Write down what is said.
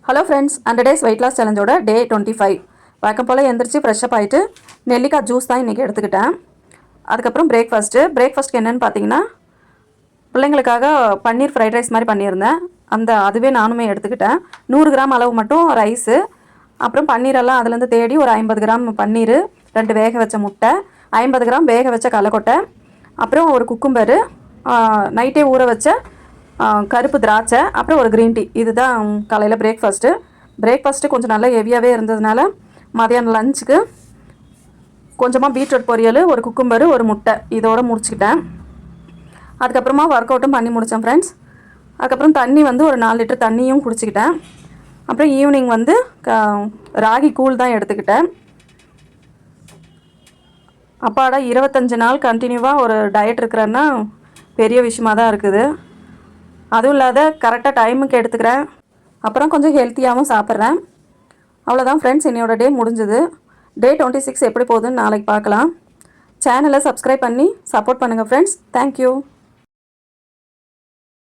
Hello friends, 100 days weight loss சேலஞ்சோட day 25. வழக்கம் போல் எந்திரிச்சு ஃப்ரெஷ்ஷப் ஆகிட்டு நெல்லிக்காய் ஜூஸ் தான் இன்றைக்கி எடுத்துக்கிட்டேன். அதுக்கப்புறம் பிரேக்ஃபாஸ்ட்டுக்கு என்னென்னு பார்த்தீங்கன்னா, பிள்ளைங்களுக்காக பன்னீர் ஃப்ரைட் ரைஸ் மாதிரி பண்ணியிருந்தேன். அதுவே நானுமே எடுத்துக்கிட்டேன். 100 கிராம் அளவு மட்டும் ரைஸு, அப்புறம் பன்னீரெல்லாம் அதுலேருந்து தேடி ஒரு 50 கிராம் பன்னீர், 2 வேக வச்ச முட்டை, 50 கிராம் வேக வச்ச கடலக்கொட்டை, அப்புறம் ஒரு குக்கும்பரு, நைட்டே ஊற வச்ச கருப்பு திராட்சை, அப்புறம் ஒரு க்ரீன் டீ. இதுதான் காலையில் பிரேக்ஃபாஸ்ட்டு கொஞ்சம் நல்லா ஹெவியாகவே இருந்ததுனால மதியானம் லஞ்சுக்கு கொஞ்சமாக பீட்ரூட் பொரியல், ஒரு குக்கும்பரு, ஒரு முட்டை இதோடு முடிச்சுக்கிட்டேன். அதுக்கப்புறமா ஒர்க் அவுட்டும் பண்ணி முடித்தேன் ஃப்ரெண்ட்ஸ். அதுக்கப்புறம் தண்ணி ஒரு 4 லிட்டர் தண்ணியும் குடிச்சிக்கிட்டேன். அப்புறம் ஈவினிங் ராகி கூழ் தான் எடுத்துக்கிட்டேன். அப்பாடா 25 நாள் கண்டினியூவாக ஒரு டயட் இருக்கிறேன்னா பெரிய விஷயமாக தான் இருக்குது. அதுவும் இல்லாத கரெக்டாக டைமுக்கு எடுத்துக்கிறேன். அப்புறம் கொஞ்சம் ஹெல்த்தியாகவும் சாப்பிட்றேன். அவ்வளோதான் ஃப்ரெண்ட்ஸ், என்னோட டே முடிஞ்சுது. டே 26 எப்படி போகுதுன்னு நாளைக்கு பார்க்கலாம். சேனலை சப்ஸ்கிரைப் பண்ணி சப்போர்ட் பண்ணுங்கள் ஃப்ரெண்ட்ஸ். தேங்க்யூ.